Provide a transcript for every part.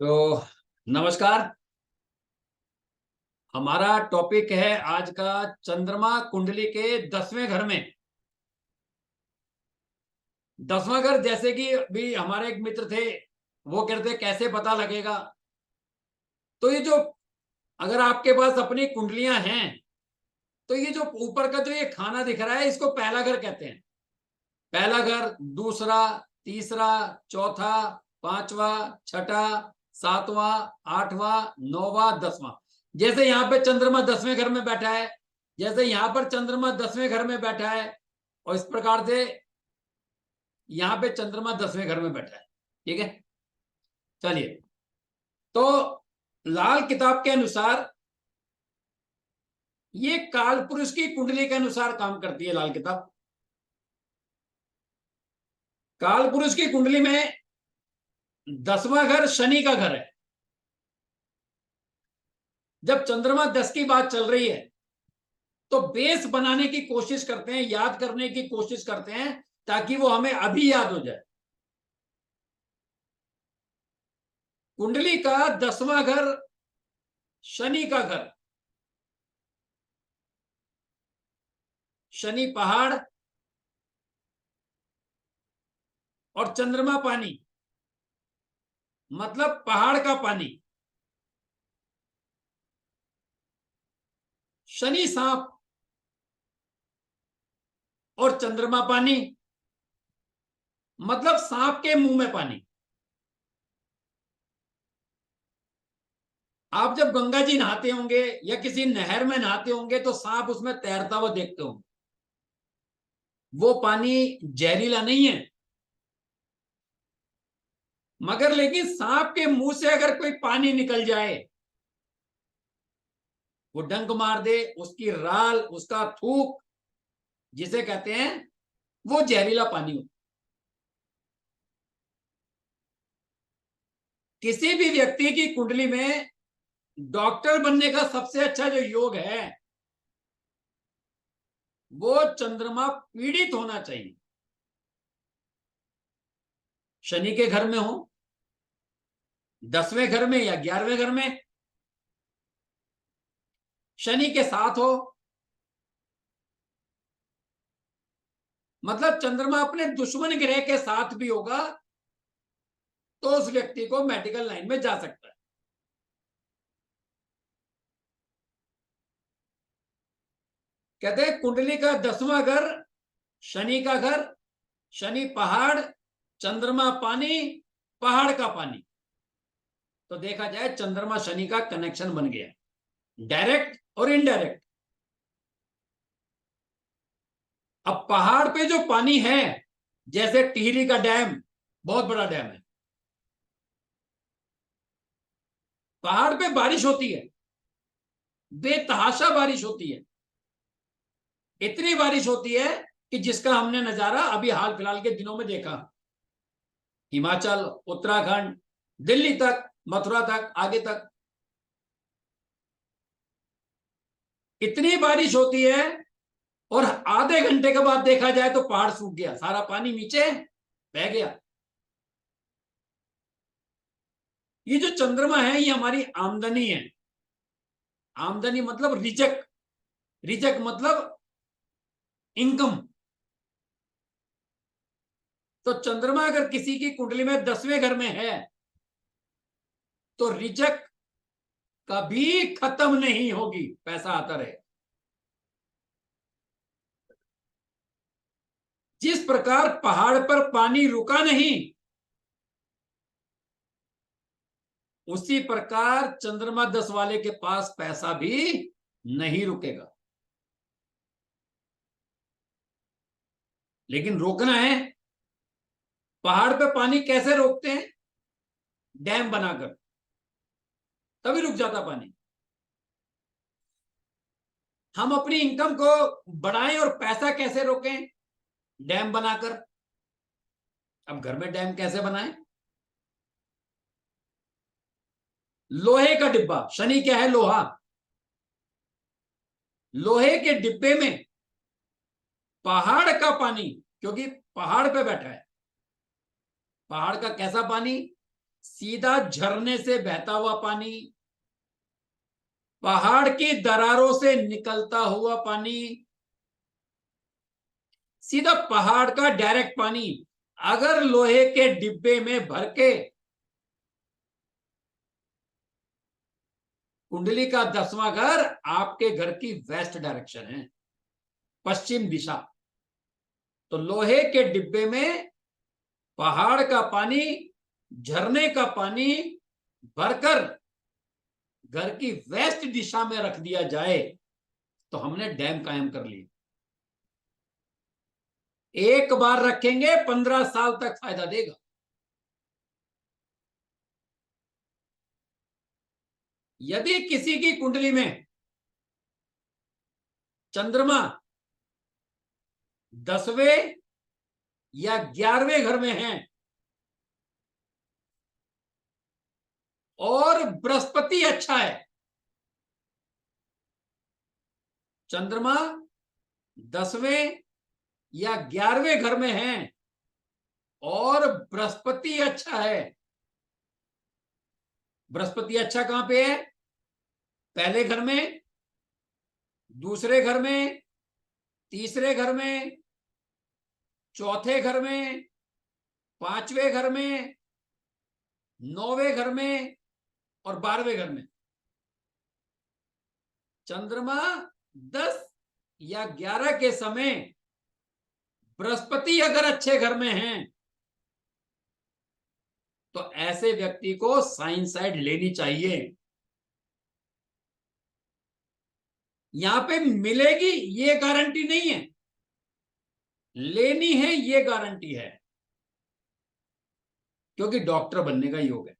तो नमस्कार। हमारा टॉपिक है आज का चंद्रमा कुंडली के 10वें घर में। 10वां घर, जैसे कि भी हमारे एक मित्र थे, वो कहते कैसे पता लगेगा। तो ये जो, अगर आपके पास अपनी कुंडलियां हैं, तो ये जो ऊपर का जो ये खाना दिख रहा है, इसको पहला घर कहते हैं। पहला घर, दूसरा, तीसरा, चौथा, पांचवा, छठा, सातवां, आठवां, नौवां, 10वां। जैसे यहां पे चंद्रमा 10वें घर में बैठा है, जैसे यहां पर चंद्रमा 10वें घर में बैठा है, और इस प्रकार से यहां पे चंद्रमा 10वें घर में बैठा है। ठीक है, चलिए। तो लाल किताब के अनुसार, ये काल पुरुष की कुंडली के अनुसार काम करती है लाल किताब। काल पुरुष की कुंडली में 10वां घर शनि का घर है। जब चंद्रमा 10 की बात चल रही है, तो बेस बनाने की कोशिश करते हैं, याद करने की कोशिश करते हैं, ताकि वो हमें अभी याद हो जाए। कुंडली का 10वां घर शनि का घर। शनि पहाड़ और चंद्रमा पानी, मतलब पहाड़ का पानी। शनि सांप और चंद्रमा पानी, मतलब सांप के मुंह में पानी। आप जब गंगा जी नहाते होंगे या किसी नहर में नहाते होंगे, तो सांप उसमें तैरता हुआ देखते होंगे। वो पानी जहरीला नहीं है, मगर लेकिन सांप के मुंह से अगर कोई पानी निकल जाए, वो डंक मार दे, उसकी राल, उसका थूक, जिसे कहते हैं, वो जहरीला पानी हो। किसी भी व्यक्ति की कुंडली में डॉक्टर बनने का सबसे अच्छा जो योग है, वो चंद्रमा पीड़ित होना चाहिए। शनि के घर में हो, 10वें घर में या 11वें घर में, शनि के साथ हो, मतलब चंद्रमा अपने दुश्मन ग्रह के साथ भी होगा, तो उस व्यक्ति को मेडिकल लाइन में जा सकता है। कहते हैं कुंडली का 10वां घर शनि का घर। शनि पहाड़, चंद्रमा पानी, पहाड़ का पानी। तो देखा जाए, चंद्रमा शनि का कनेक्शन बन गया, डायरेक्ट और इनडायरेक्ट। अब पहाड़ पे जो पानी है, जैसे टिहरी का डैम, बहुत बड़ा डैम है। पहाड़ पे बारिश होती है, बेतहाशा बारिश होती है। इतनी बारिश होती है कि जिसका हमने नजारा अभी हाल फिलहाल के दिनों में देखा। हिमाचल, उत्तराखंड, दिल्ली तक, मथुरा तक, आगे तक इतनी बारिश होती है, और आधे घंटे के बाद देखा जाए तो पहाड़ सूख गया, सारा पानी नीचे बह गया। ये जो चंद्रमा है, ये हमारी आमदनी है। आमदनी मतलब रिजक, रिजक मतलब इनकम। तो चंद्रमा अगर किसी की कुंडली में 10वें घर में है, तो रिजक कभी खत्म नहीं होगी, पैसा आता रहे। जिस प्रकार पहाड़ पर पानी रुका नहीं, उसी प्रकार चंद्रमा 10 वाले के पास पैसा भी नहीं रुकेगा। लेकिन रोकना है। पहाड़ पे पानी कैसे रोकते हैं? डैम बनाकर, तभी रुक जाता पानी। हम अपनी इनकम को बढ़ाएं और पैसा कैसे रोकें? डैम बनाकर। अब घर में डैम कैसे बनाएं? लोहे का डिब्बा, शनि क्या है? लोहा। लोहे के डिब्बे में पहाड़ का पानी, क्योंकि पहाड़ पे बैठा है, पहाड़ का कैसा पानी? सीधा झरने से बहता हुआ पानी, पहाड़ की दरारों से निकलता हुआ पानी, सीधा पहाड़ का डायरेक्ट पानी अगर लोहे के डिब्बे में भर के कुंडली का 10वां घर आपके घर की वेस्ट डायरेक्शन है, पश्चिम दिशा, तो लोहे के डिब्बे में पहाड़ का पानी, झरने का पानी भरकर घर की वेस्ट दिशा में रख दिया जाए तो हमने डैम कायम कर ली। एक बार रखेंगे 15 साल तक फायदा देगा। यदि किसी की कुंडली में चंद्रमा 10वें या 11वें घर में है और बृहस्पति अच्छा है, चंद्रमा 10वें या 11वें घर में है और बृहस्पति अच्छा है। बृहस्पति अच्छा कहां पे है? पहले घर में, दूसरे घर में, तीसरे घर में, चौथे घर में, 5वें घर में, 9वें घर में और 12वें घर में। चंद्रमा 10 या 11 के समय बृहस्पति अगर अच्छे घर में हैं तो ऐसे व्यक्ति को साइनसाइड लेनी चाहिए। यहां पे मिलेगी ये गारंटी नहीं है, लेनी है ये गारंटी है, क्योंकि डॉक्टर बनने का योग है।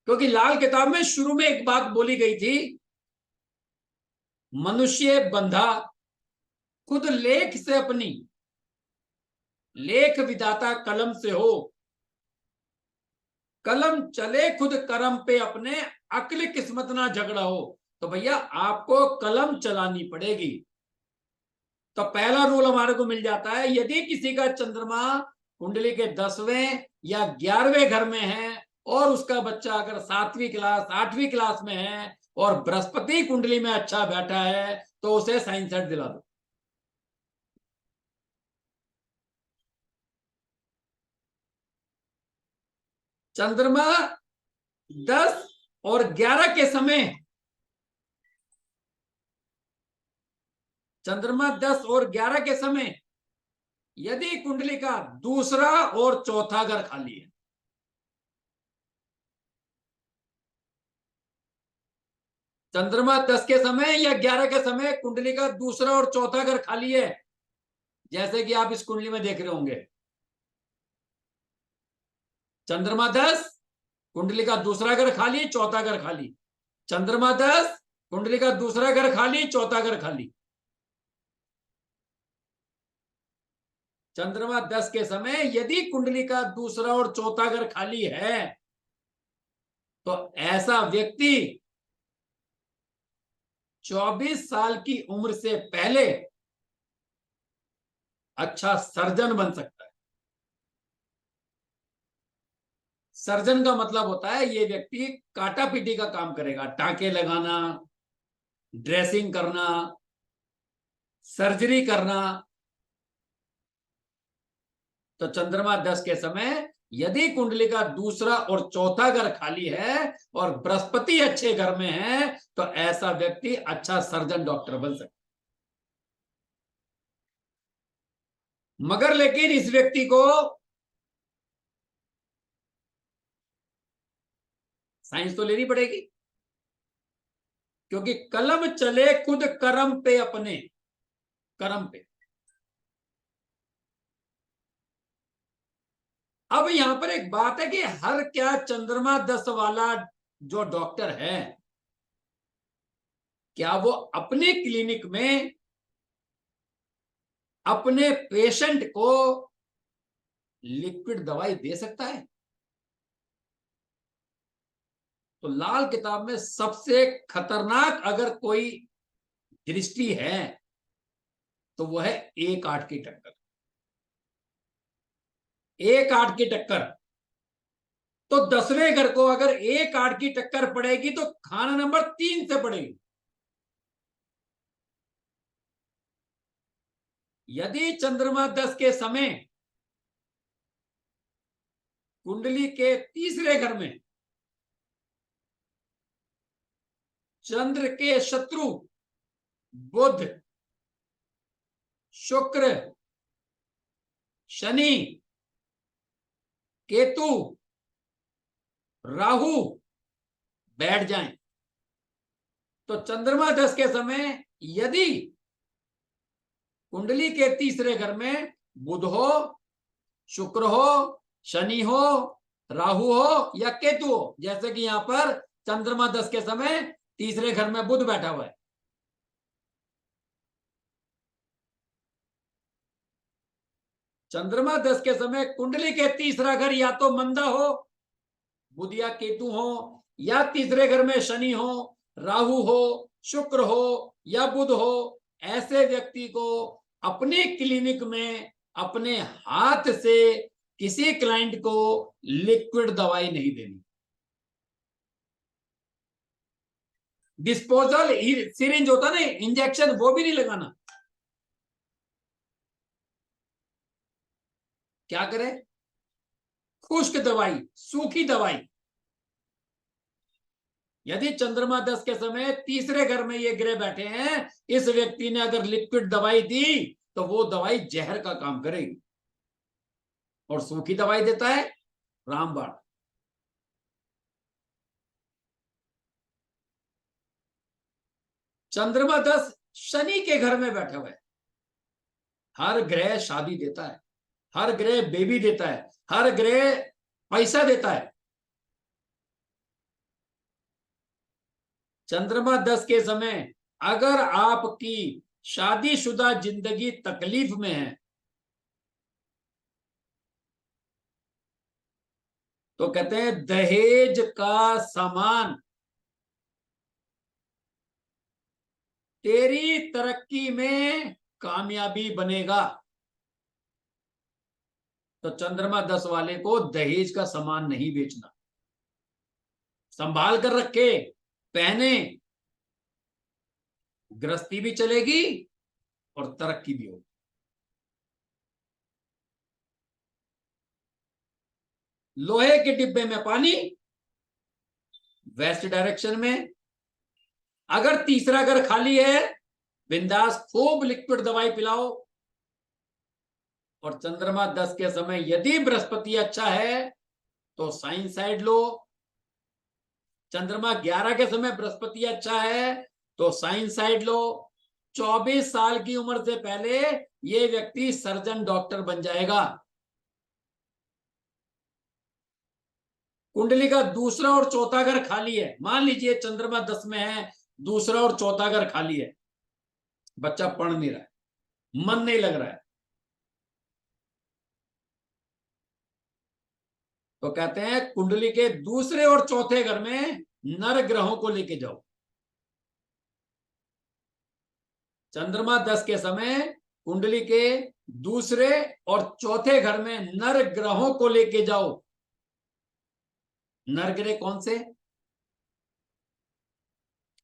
क्योंकि लाल किताब में शुरू में एक बात बोली गई थी, मनुष्य बंधा खुद लेख से अपनी, लेख विधाता कलम से हो, कलम चले खुद करम पे अपने, अक्ल किस्मत ना झगड़ा हो। तो भैया आपको कलम चलानी पड़ेगी। तो पहला रूल हमारे को मिल जाता है, यदि किसी का चंद्रमा कुंडली के 10वें या 11वें घर में है और उसका बच्चा अगर 7वीं क्लास 8वीं क्लास में है और बृहस्पति कुंडली में अच्छा बैठा है तो उसे साइन सेट दिला दो। चंद्रमा 10 और 11 के समय, चंद्रमा 10 और 11 के समय यदि कुंडली का दूसरा और चौथा घर खाली है, चंद्रमा 10 के समय या 11 के समय कुंडली का दूसरा और चौथा घर खाली है, जैसे कि आप इस कुंडली में देख रहे होंगे, चंद्रमा 10 कुंडली का दूसरा घर खाली, चौथा घर खाली, चंद्रमा 10 कुंडली का दूसरा घर खाली, चौथा घर खाली। चंद्रमा 10 के समय यदि कुंडली का दूसरा और चौथा घर खाली है तो ऐसा व्यक्ति 24 साल की उम्र से पहले अच्छा सर्जन बन सकता है। सर्जन का मतलब होता है ये व्यक्ति काटा पीटी का काम करेगा, टांके लगाना, ड्रेसिंग करना, सर्जरी करना। तो चंद्रमा 10 के समय यदि कुंडली का दूसरा और चौथा घर खाली है और बृहस्पति अच्छे घर में है तो ऐसा व्यक्ति अच्छा सर्जन डॉक्टर बन सकता है। मगर लेकिन इस व्यक्ति को साइंस तो लेनी पड़ेगी, क्योंकि कलम चले खुद करम पे अपने, करम पे। अब यहां पर एक बात है कि हर क्या चंद्रमा 10 वाला जो डॉक्टर है क्या वो अपने क्लिनिक में अपने पेशेंट को लिक्विड दवाई दे सकता है? तो लाल किताब में सबसे खतरनाक अगर कोई दृष्टि है तो वो है 1-8 की टक्कर। 1-8 की टक्कर तो 10वें घर को अगर एक 8 की टक्कर पड़ेगी तो खाना नंबर 3 से पड़ेगी। यदि चंद्रमा 10 के समय कुंडली के तीसरे घर में चंद्र के शत्रु बुध, शुक्र, शनि, केतु, राहु बैठ जाएं, तो चंद्रमा 10 के समय यदि कुंडली के तीसरे घर में बुध हो, शुक्र हो, शनि हो, राहु हो या केतु हो, जैसे कि यहां पर चंद्रमा 10 के समय तीसरे घर में बुध बैठा हुआ है, चंद्रमा 10 के समय कुंडली के तीसरा घर या तो मंदा हो, बुध या केतु हो, या तीसरे घर में शनि हो, राहु हो, शुक्र हो या बुध हो, ऐसे व्यक्ति को अपने क्लिनिक में अपने हाथ से किसी क्लाइंट को लिक्विड दवाई नहीं देनी। डिस्पोजल सिरिंज होता ना इंजेक्शन, वो भी नहीं लगाना। क्या करें? खुश्क दवाई, सूखी दवाई। यदि चंद्रमा 10 के समय तीसरे घर में ये ग्रह बैठे हैं, इस व्यक्ति ने अगर लिक्विड दवाई दी तो वो दवाई जहर का काम करेगी। और सूखी दवाई देता है रामबाण। चंद्रमा 10 शनि के घर में बैठा हुआ है, हर ग्रह शादी देता है, हर ग्रह बेबी देता है, हर ग्रह पैसा देता है। चंद्रमा 10 के समय अगर आपकी शादीशुदा जिंदगी तकलीफ में है तो कहते हैं दहेज का सामान तेरी तरक्की में कामयाबी बनेगा। तो चंद्रमा 10 वाले को दहेज का सामान नहीं बेचना, संभाल कर रखे, पहने, गृहस्थी भी चलेगी और तरक्की भी होगी। लोहे के डिब्बे में पानी, वेस्ट डायरेक्शन में। अगर तीसरा घर खाली है, बिंदास खूब लिक्विड दवाई पिलाओ। और चंद्रमा 10 के समय यदि बृहस्पति अच्छा है तो साइन साइड लो। चंद्रमा 11 के समय बृहस्पति अच्छा है तो साइन साइड लो। 24 साल की उम्र से पहले ये व्यक्ति सर्जन डॉक्टर बन जाएगा। कुंडली का दूसरा और चौथा घर खाली है, मान लीजिए चंद्रमा 10 में है, दूसरा और चौथा घर खाली है, बच्चा पढ़ नहीं रहा है, मन नहीं लग रहा है, तो कहते हैं कुंडली के दूसरे और चौथे घर में नर ग्रहों को लेके जाओ। चंद्रमा 10 के समय कुंडली के दूसरे और चौथे घर में नर ग्रहों को लेके जाओ। नर ग्रह कौन से?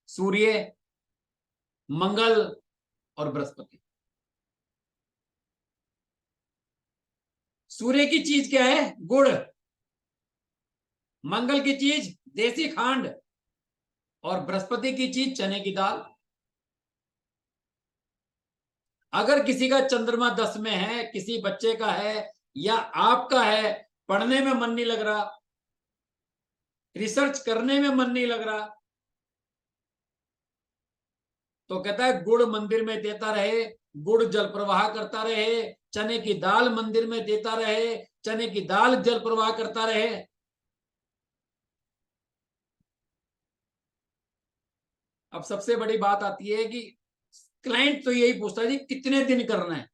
सूर्य, मंगल और बृहस्पति। सूर्य की चीज क्या है? गुड़। मंगल की चीज देसी खांड। और बृहस्पति की चीज चने की दाल। अगर किसी का चंद्रमा 10 में है, किसी बच्चे का है या आपका है, पढ़ने में मन नहीं लग रहा, रिसर्च करने में मन नहीं लग रहा, तो कहता है गुड़ मंदिर में देता रहे, गुड़ जल प्रवाह करता रहे, चने की दाल मंदिर में देता रहे, चने की दाल जल प्रवाह करता रहे। अब सबसे बड़ी बात आती है कि क्लाइंट तो यही पूछता है जी कितने दिन करना है।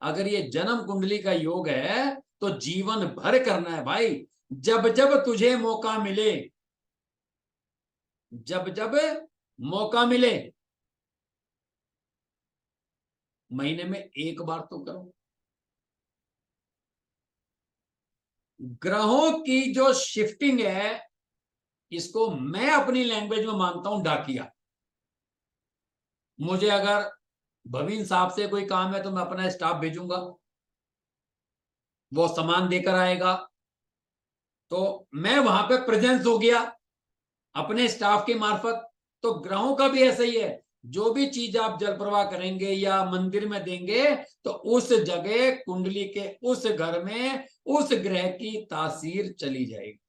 अगर ये जन्म कुंडली का योग है तो जीवन भर करना है भाई। जब जब तुझे मौका मिले, जब जब मौका मिले, महीने में एक बार तो करो। ग्रहों की जो शिफ्टिंग है, इसको मैं अपनी लैंग्वेज में मानता हूं डाकिया। मुझे अगर भवीन साहब से कोई काम है तो मैं अपना स्टाफ भेजूंगा, वो सामान देकर आएगा, तो मैं वहां पे प्रेजेंस हो गया अपने स्टाफ के मार्फत। तो ग्रहों का भी ऐसा ही है, जो भी चीज आप जल प्रवाह करेंगे या मंदिर में देंगे, तो उस जगह कुंडली के उस घर में उस ग्रह की तासीर चली जाएगी,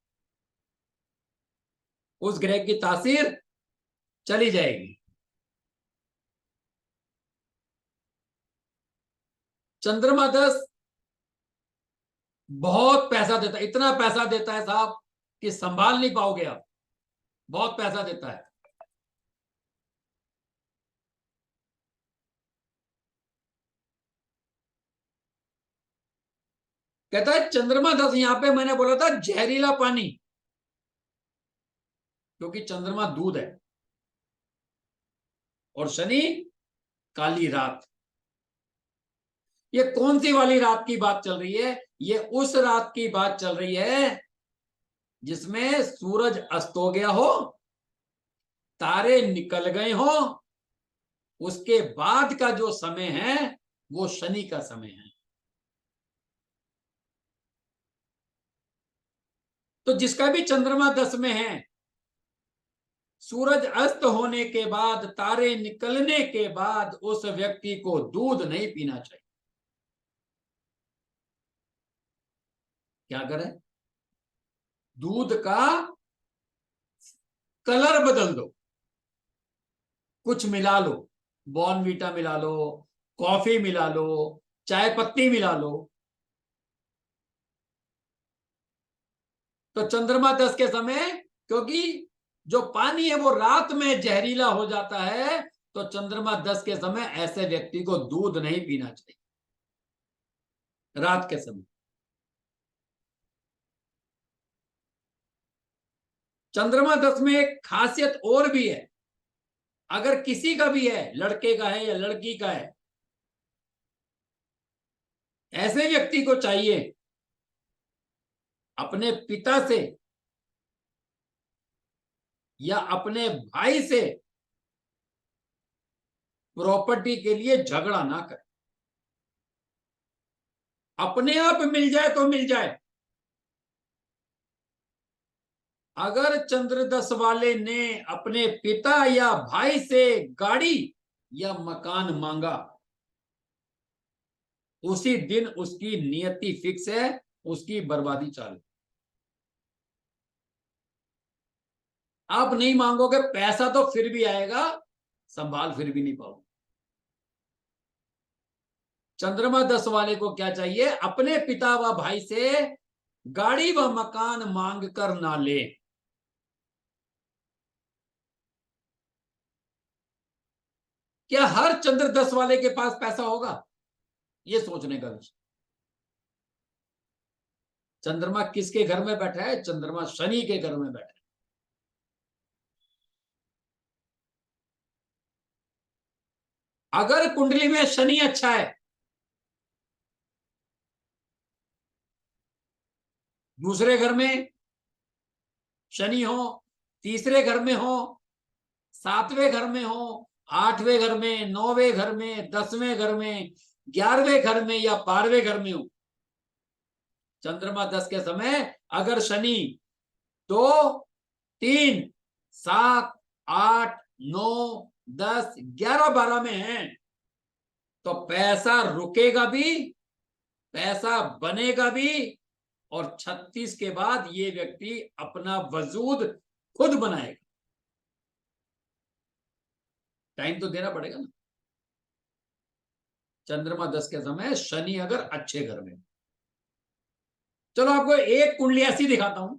उस ग्रह की तासीर चली जाएगी। चंद्रमा 10 बहुत पैसा देता है, इतना पैसा देता है साहब कि संभाल नहीं पाओगे आप, बहुत पैसा देता है। कहता है चंद्रमा 10, यहां पे मैंने बोला था जहरीला पानी, क्योंकि चंद्रमा दूध है और शनि काली रात। ये कौन सी वाली रात की बात चल रही है? ये उस रात की बात चल रही है जिसमें सूरज अस्त हो गया हो, तारे निकल गए हो, उसके बाद का जो समय है वो शनि का समय है। तो जिसका भी चंद्रमा 10 में है, सूरज अस्त होने के बाद, तारे निकलने के बाद उस व्यक्ति को दूध नहीं पीना चाहिए। क्या करें? दूध का कलर बदल दो, कुछ मिला लो, बॉर्नवीटा मिला लो, कॉफी मिला लो, चाय पत्ती मिला लो। तो चंद्रमा 10 के समय, क्योंकि जो पानी है वो रात में जहरीला हो जाता है, तो चंद्रमा 10 के समय ऐसे व्यक्ति को दूध नहीं पीना चाहिए रात के समय। चंद्रमा 10 में एक खासियत और भी है, अगर किसी का भी है, लड़के का है या लड़की का है, ऐसे व्यक्ति को चाहिए अपने पिता से या अपने भाई से प्रॉपर्टी के लिए झगड़ा ना करे। अपने आप मिल जाए तो मिल जाए। अगर चंद्र 10 वाले ने अपने पिता या भाई से गाड़ी या मकान मांगा, उसी दिन उसकी नियति फिक्स है, उसकी बर्बादी चालू। आप नहीं मांगोगे, पैसा तो फिर भी आएगा, संभाल फिर भी नहीं पाओगे। चंद्रमा 10 वाले को क्या चाहिए? अपने पिता व भाई से गाड़ी व मकान मांग कर ना ले। क्या हर चंद्र 10 वाले के पास पैसा होगा? ये सोचने का विषय। चंद्रमा किसके घर में बैठा है? चंद्रमा शनि के घर में बैठा है। अगर कुंडली में शनि अच्छा है, दूसरे घर में शनि हो, तीसरे घर में हो, सातवें घर में हो, आठवें घर में, नौवें घर में, 10वें घर में, 11वें घर में या 12वें घर में हो, चंद्रमा 10 के समय अगर शनि 2, 3, 7, 8, 9, 10, 11, 12 में है, तो पैसा रुकेगा भी, पैसा बनेगा भी, और 36 के बाद ये व्यक्ति अपना वजूद खुद बनाएगा। टाइम तो देना पड़ेगा ना। चंद्रमा 10 के समय शनि अगर अच्छे घर में। चलो आपको एक कुंडली ऐसी दिखाता हूं,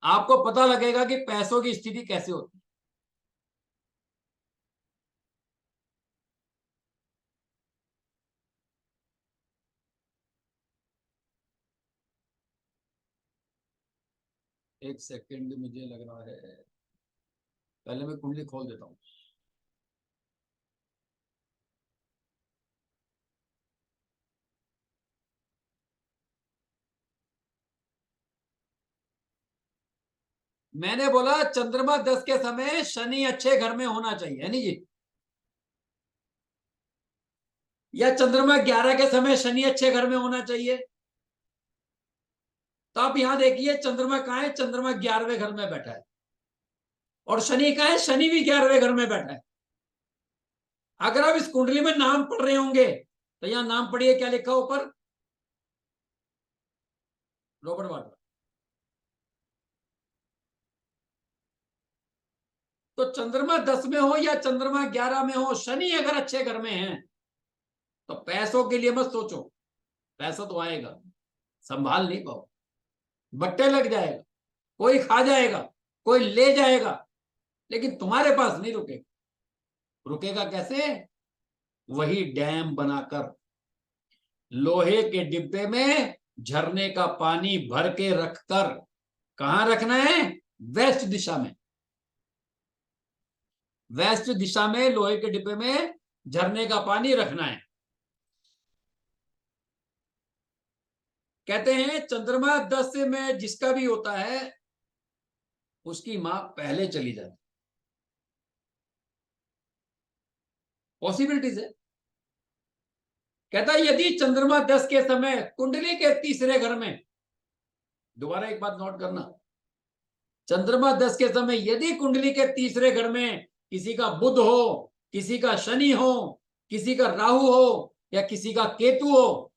आपको पता लगेगा कि पैसों की स्थिति कैसे होती है। एक सेकंड मुझे लग रहा है, पहले मैं कुंडली खोल देता हूं। मैंने बोला चंद्रमा 10 के समय शनि अच्छे घर में होना चाहिए, है नहीं जी? या चंद्रमा 11 के समय शनि अच्छे घर में होना चाहिए? तो आप यहां देखिए चंद्रमा कहाँ है, चंद्रमा 11वें घर में बैठा है। और शनि कहाँ है, शनि भी 11वें घर में बैठा है। अगर आप इस कुंडली में नाम पढ़ रहे होंगे तो यहां नाम पढ़िए, क्या लिखा ऊपर? रॉबर्ट वाड्रा। तो चंद्रमा 10 में हो या चंद्रमा 11 में हो, शनि अगर अच्छे घर में है तो पैसों के लिए मत सोचो। पैसा तो आएगा, संभाल नहीं पाओ, बट्टे लग जाएगा, कोई खा जाएगा, कोई ले जाएगा, लेकिन तुम्हारे पास नहीं रुकेगा। रुकेगा कैसे? वही डैम बनाकर, लोहे के डिब्बे में झरने का पानी भर के रखकर। कहां रखना है? वेस्ट दिशा में। वेस्ट दिशा में लोहे के डिब्बे में झरने का पानी रखना है। कहते हैं चंद्रमा 10 में जिसका भी होता है उसकी मां पहले चली जाती। पॉसिबिलिटीज है। कहता है यदि चंद्रमा 10 के समय कुंडली के तीसरे घर में, दोबारा एक बात नोट करना, चंद्रमा 10 के समय यदि कुंडली के तीसरे घर में किसी का बुध हो, किसी का शनि हो, किसी का राहु हो या किसी का केतु हो,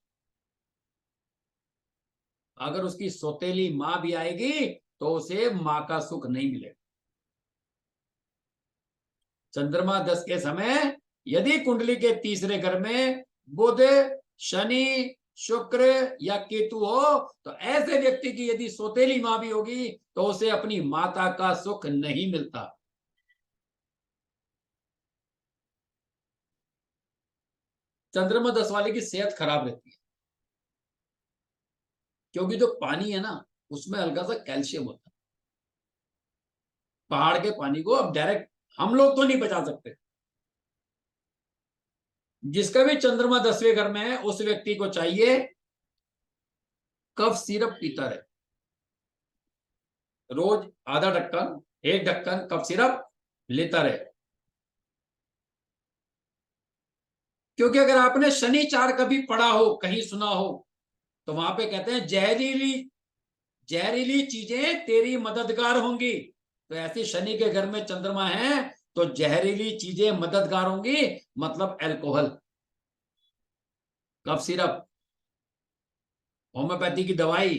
अगर उसकी सौतेली मां भी आएगी तो उसे मां का सुख नहीं मिलेगा। चंद्रमा 10 के समय यदि कुंडली के तीसरे घर में बुध, शनि, शुक्र या केतु हो तो ऐसे व्यक्ति की यदि सौतेली मां भी होगी तो उसे अपनी माता का सुख नहीं मिलता। चंद्रमा 10 वाले की सेहत खराब रहती है, क्योंकि जो पानी है ना उसमें हल्का सा कैल्शियम होता है। पहाड़ के पानी को अब डायरेक्ट हम लोग तो नहीं बचा सकते। जिसका भी चंद्रमा 10वें घर में है उस व्यक्ति को चाहिए कफ सिरप पीता रहे, रोज आधा ढक्कन, एक ढक्कन कफ सिरप लेता रहे। क्योंकि अगर आपने शनि चार कभी पढ़ा हो, कहीं सुना हो, तो वहां पे कहते हैं जहरीली जहरीली चीजें तेरी मददगार होंगी। तो ऐसे शनि के घर में चंद्रमा है तो जहरीली चीजें मददगार होंगी, मतलब अल्कोहल, कफ सिरप, होम्योपैथी की दवाई।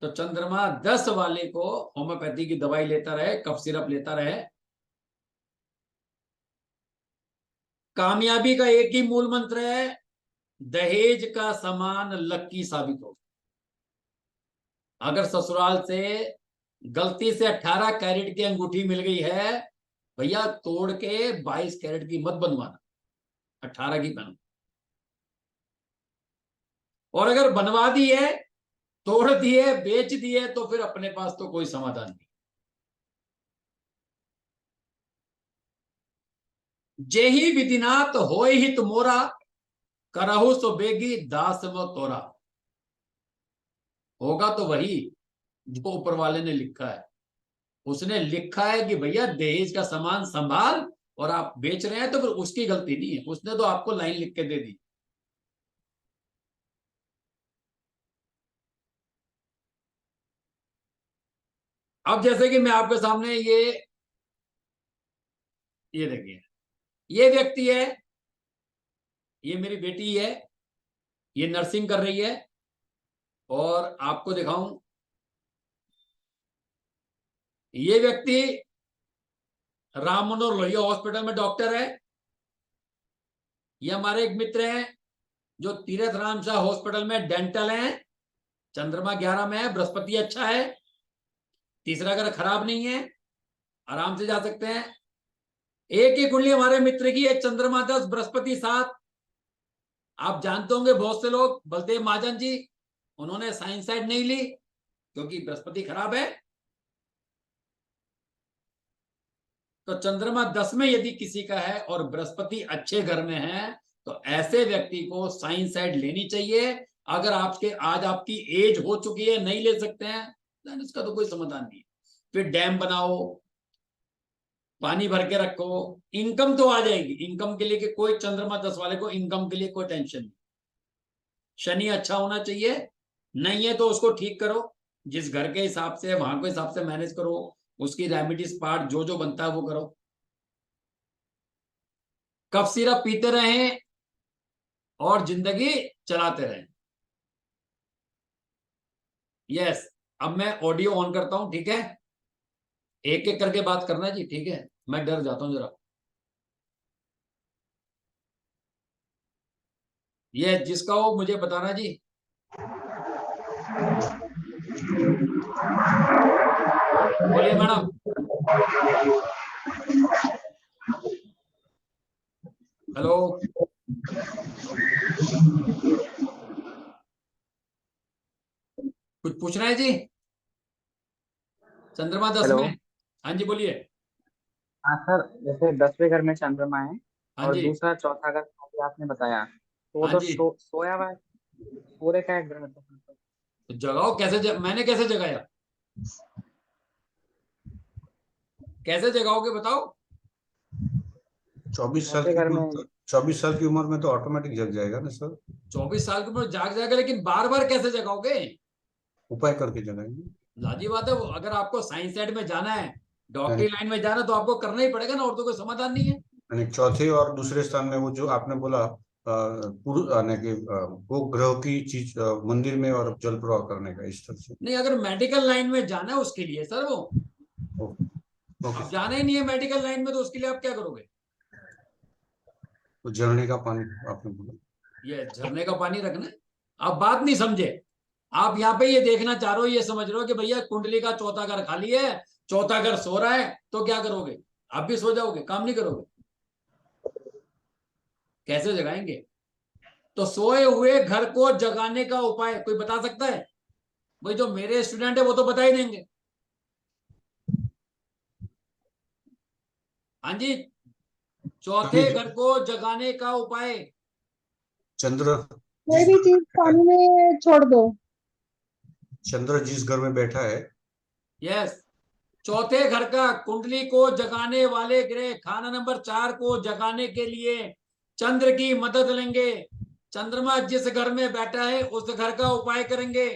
तो चंद्रमा 10 वाले को होम्योपैथी की दवाई लेता रहे, कफ सिरप लेता रहे। कामयाबी का एक ही मूल मंत्र है, दहेज का समान लक्की साबित हो। अगर ससुराल से गलती से 18 कैरेट की अंगूठी मिल गई है, भैया तोड़ के 22 कैरेट की मत बनवाना, 18 की पहनो। और अगर बनवा दी है, तोड़ दिए, बेच दिए, तो फिर अपने पास तो कोई समाधान नहीं। जेही विधिनाथ होए ही तुमोरा, करहु सो बेगी दास वो तोरा। होगा तो वही जो ऊपर वाले ने लिखा है। उसने लिखा है कि भैया दहेज का सामान संभाल, और आप बेच रहे हैं तो फिर उसकी गलती नहीं है, उसने तो आपको लाइन लिख के दे दी। अब जैसे कि मैं आपके सामने ये देखिए, ये व्यक्ति है, ये मेरी बेटी है, ये नर्सिंग कर रही है। और आपको दिखाऊं, ये व्यक्ति राम मनोहर लोहिया हॉस्पिटल में डॉक्टर है। ये हमारे एक मित्र हैं जो तीरथ राम शाह हॉस्पिटल में डेंटल हैं। चंद्रमा 11 में है, बृहस्पति अच्छा है, तीसरा घर खराब नहीं है, आराम से जा सकते हैं। एक ही कुंडली हमारे मित्र की है, चंद्रमा 10 बृहस्पति 7। आप जानते होंगे बहुत से लोग, बलदेव महाजन जी, उन्होंने साइंस साइड नहीं ली क्योंकि बृहस्पति खराब है। तो चंद्रमा 10 में यदि किसी का है और बृहस्पति अच्छे घर में है तो ऐसे व्यक्ति को साइंस साइड लेनी चाहिए। अगर आपके आज आपकी एज हो चुकी है, नहीं ले सकते हैं, देन इसका तो कोई समाधान नहीं है। फिर डैम बनाओ, पानी भर के रखो, इनकम तो आ जाएगी। इनकम के लिए कि कोई चंद्रमा 10 वाले को इनकम के लिए कोई टेंशन नहीं। शनि अच्छा होना चाहिए, नहीं है तो उसको ठीक करो, जिस घर के हिसाब से वहां के हिसाब से मैनेज करो, उसकी रेमेडीज पार्ट जो जो बनता है वो करो। कफ सिरप पीते रहें और जिंदगी चलाते रहें। यस, अब मैं ऑडियो ऑन करता हूं, ठीक है? एक एक करके बात करना जी, ठीक है? मैं डर जाता हूं जरा। ये जिसका हो मुझे बताना जी। बोलिए मैडम। हेलो, कुछ पूछना है जी? चंद्रमा 10 हेलो। में। हाँ जी बोलिए। हाँ सर, जैसे 10वें घर में चंद्रमा है हाँ और जी। दूसरा चौथा घर अभी आपने बताया, तो वो हाँ तो जी, सोया हुआ है। पूरे का एक ग्रह तो। तो जगाओ कैसे मैंने कैसे जगाया? कैसे जगाओगे बताओ? 24 साल चौथे की घर उम्र में 24 साल की उम्र में तो ऑटोमेटिक जग जाएगा ना सर। 24 साल की उम्र जाग जाएगा, लेकिन बार बार कैसे जगाओगे? उपाय करके जगाएंगे। लाजी बात है, अगर आपको साइंस साइड में जाना है, यानी डॉक्टरी लाइन में जाना है, तो आपको करना ही पड़ेगा ना, और तो कोई समाधान नहीं है। यानी चौथे और दूसरे स्थान में वो जो आपने बोला पूर्व यानी कि वो ग्रह की चीज मंदिर में और जल प्रवाह करने का इस तरह से। नहीं, अगर मेडिकल लाइन में जाना है उसके लिए सर, वो ओके अब सर। जाना ही नहीं है मेडिकल लाइन में, तो उसके लिए आप क्या करोगे? तो झरने का पानी आपने बोला। ये झरने का पानी रखना है। आप बात नहीं समझे। आप यहाँ पे ये देखना चाह रहे हो, ये समझ रहे हो कि भैया कुंडली का चौथा घर खाली है, चौथा घर सो रहा है, तो क्या करोगे? आप भी सो जाओगे, काम नहीं करोगे। कैसे जगाएंगे? तो सोए हुए घर को जगाने का उपाय कोई बता सकता है? भाई जो मेरे स्टूडेंट है वो तो बता ही देंगे। हाँ जी, चौथे यानी घर को जगाने का उपाय। चंद्र कोई जिस भी घर में चीज बैठा पानी है, में छोड़ दो। चंद्र जिस घर में बैठा है। यस, चौथे घर का कुंडली को जगाने वाले ग्रह खाना नंबर 4 को जगाने के लिए चंद्र की मदद लेंगे। चंद्रमा जिस घर में बैठा है उस घर का उपाय करेंगे।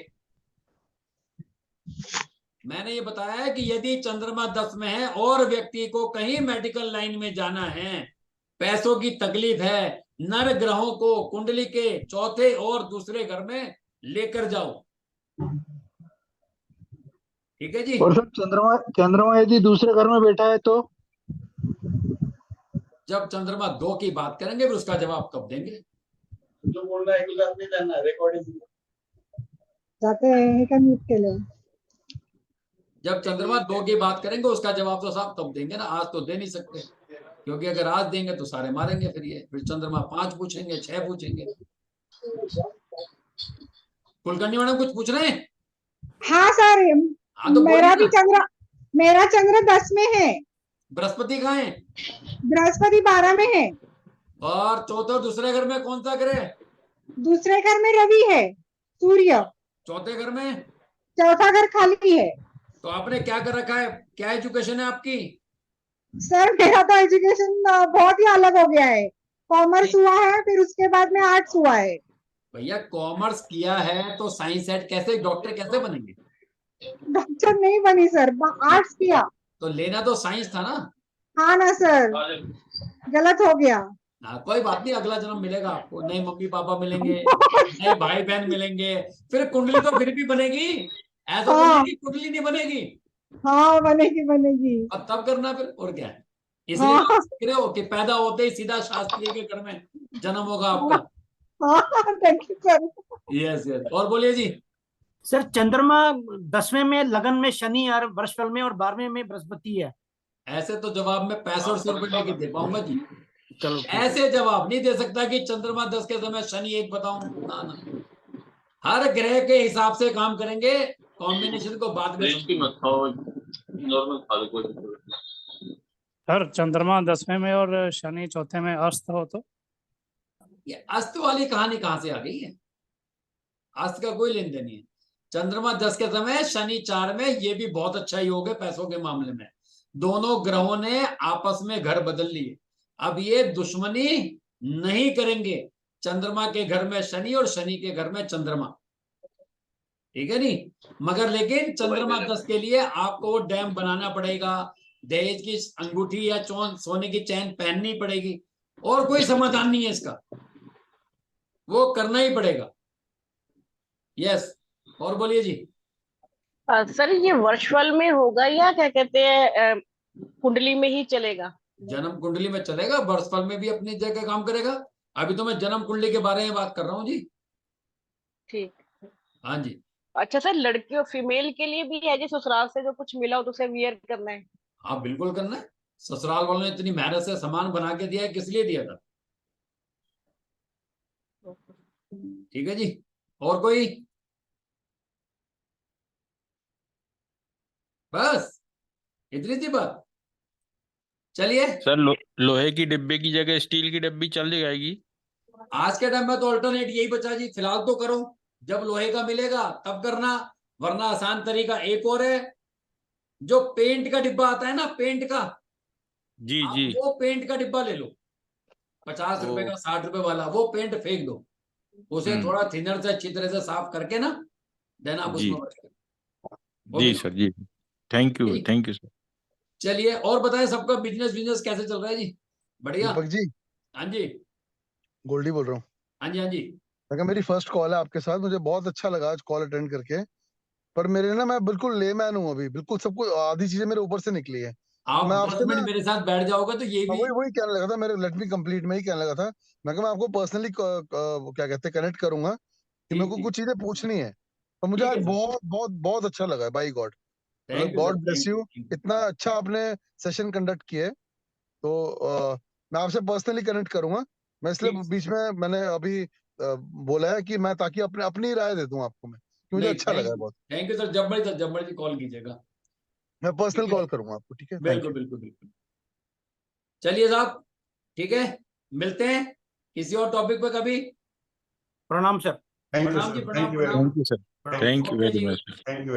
मैंने ये बताया है कि यदि चंद्रमा 10 में है और व्यक्ति को कहीं मेडिकल लाइन में जाना है, पैसों की तकलीफ है, नर ग्रहों को कुंडली के चौथे और दूसरे घर में लेकर जाओ। ठीक है जी। और सर चंद्रमा चंद्रमा यदि दूसरे घर में बैठा है तो? जब चंद्रमा 2 की बात करेंगे फिर उसका जवाब कब देंगे? जो बोल रहा है कि नहीं लेना रिकॉर्डिंग। जाते हैं का म्यूट के लिए। जब चंद्रमा 2 की बात करेंगे उसका जवाब तो साहब तब देंगे ना, आज तो दे नहीं सकते, क्योंकि अगर आज देंगे तो सारे मारेंगे। फिर चंद्रमा 5 पूछेंगे, 6 पूछेंगे। कुलकर्णी मैडम कुछ पूछ रहे हैं? हाँ सर, हाँ तो बोलिए ना। मेरा चंद्र 10 में है, बृहस्पति कहाँ है? बृहस्पति 12 में है, और चौथे और दूसरे घर में कौन सा ग्रह? दूसरे घर में रवि है, सूर्य। चौथे घर में? चौथा घर खाली है। तो आपने क्या कर रखा है? क्या एजुकेशन है आपकी? सर मेरा तो एजुकेशन बहुत ही अलग हो गया है। कॉमर्स हुआ है, फिर उसके बाद में आर्ट्स हुआ है। भैया कॉमर्स किया है तो साइंस सेट कैसे, डॉक्टर कैसे बनेंगे? डॉक्टर नहीं बनी सर, आर्ट्स किया। तो लेना तो साइंस था ना। हाँ ना सर, गलत हो गया। हाँ कोई बात नहीं, अगला जन्म मिलेगा आपको, नए मम्मी पापा मिलेंगे, नए भाई बहन मिलेंगे, फिर कुंडली तो फिर भी बनेगी। ऐसा तो नहीं हाँ कि कुंडली नहीं बनेगी। हाँ, बनेगी बनेगी। अब तब करना फिर, और क्या है? इसलिए तो हाँ आप सीख रहे हो कि पैदा होते ही सीधा शास्त्री के घर में जन्म होगा आपका। हाँ, thank you sir. Yes yes, और बोलिए जी। सर चंद्रमा 10वें में लगन में शनि और वृषफल में और 12वें में बृहस्पति है। ऐसे तो जवाब मैं 65 रुपए लेके दे पाऊंगा जी। चलो ठीक है। ऐसे जवाब नहीं दे सकता कि चंद्रमा 10 के समय शनि 1 बताऊं, ना ना। हर ग्रह के हिसाब से काम करेंगे, कॉम्बिनेशन को बाद में सर चंद्रमा 10वें में और शनि चौथे में अस्त हो तो? ये अस्त वाली कहानी कहां से आ गई है? अस्त का कोई लेन देन नहीं है। चंद्रमा 10 के समय, शनि 4 में, ये भी बहुत अच्छा योग है पैसों के मामले में। दोनों ग्रहों ने आपस में घर बदल लिए, अब ये दुश्मनी नहीं करेंगे। चंद्रमा के घर में शनि और शनि के घर में चंद्रमा, ठीक है नहीं। मगर लेकिन चंद्रमा 10 के लिए आपको वो डैम बनाना पड़ेगा, दहेज की अंगूठी या सोने की चैन पहननी पड़ेगी, और कोई समाधान नहीं है इसका, वो करना ही पड़ेगा। यस, और बोलिए जी। सर ये वर्षफल में होगा या क्या कहते हैं कुंडली में ही चलेगा? जन्म कुंडली में चलेगा, वर्षफल में भी अपनी जगह काम करेगा। अभी तो मैं जन्म कुंडली के बारे में बात कर रहा हूँ जी। ठीक। हाँ जी। अच्छा सर, लड़कियों फीमेल के लिए भी है जी, ससुराल से जो कुछ मिला हो तो उसे वियर करना है? हाँ बिल्कुल करना है। ससुराल वालों ने इतनी मेहनत से सामान बना के दिया है, किस लिए दिया था? ठीक है जी। और कोई? बस इतनी सी बात। चलिए, सर लोहे की डिब्बे की जगह स्टील की डिब्बी चल जाएगी? आज के टाइम में तो अल्टरनेट यही बचा जी, फिलहाल तो करो, जब लोहे का मिलेगा तब करना, वरना आसान तरीका एक और है, जो पेंट का डिब्बा आता है ना, पेंट का, जी आप जी। वो पेंट का डिब्बा ले लो, 50 रुपए का, 60 रुपए वाला, वो पेंट फेंक दो, उसे थोड़ा थिनर से अच्छी तरह से साफ करके ना देना, आप जी उसमें भर के। जी सर जी। Thank you sir. चलिए, और बताएं, सबका बिजनेस बिजनेस कैसे चल रहा है जी? बढ़िया। दीपक जी, हाँ जी। गोल्डी बोल रहा हूँ। हाँ जी। हाँ जी। मैं कहा, मेरी फर्स्ट कॉल है आपके साथ, मुझे बहुत अच्छा लगा आज कॉल अटेंड करके। पर मेरे ना, मैं बिल्कुल लेमैन हूँ अभी, बिल्कुल सब कुछ आधी चीजें मेरे ऊपर से निकली है। तो मैं आप 10 आपसे ना, मिनट मेरे साथ बैठ जाओगे तो ये भी। वही वही कहने लगा था, मेरे लेट मी कंप्लीट में ही कहने लगा था। मैं कहा, मैं आपको पर्सनली क्या कहते हैं, कनेक्ट करूंगा कि मेरे ठीक को ठीक कुछ चीजें पूछनी है। तो मुझे ठीक आज है सर। बहुत बहुत बहुत अच्छा लगा, बाई गॉड। मतलब thank you sir, God bless thank you. You. इतना अच्छा आपने सेशन कंडक्ट किया है। तो मैं आपसे पर्सनली कनेक्ट करूंगा। मैं इसलिए ठीक। बीच में मैंने अभी बोला है कि मैं, ताकि अपने अपनी राय दे दूं आपको मैं, कि मुझे नहीं, अच्छा लगा है बहुत। थैंक यू सर, जब मर्जी कॉल कीजिएगा। मैं पर्सनल ठीक है, कॉल करूंगा आपको, ठीक है? थैंक बिल्कुल यू। बिल्कुल बिल्कुल। चलिए साहब, ठीक है, मिलते हैं किसी और टॉपिक पे कभी। प्रणाम सर। थैंक यू प्रणाम जी, सर, प्रणाम थैंक यू वेरी प्रणाम much, thank you sir. Thank thank you okay very जी। मच। यू।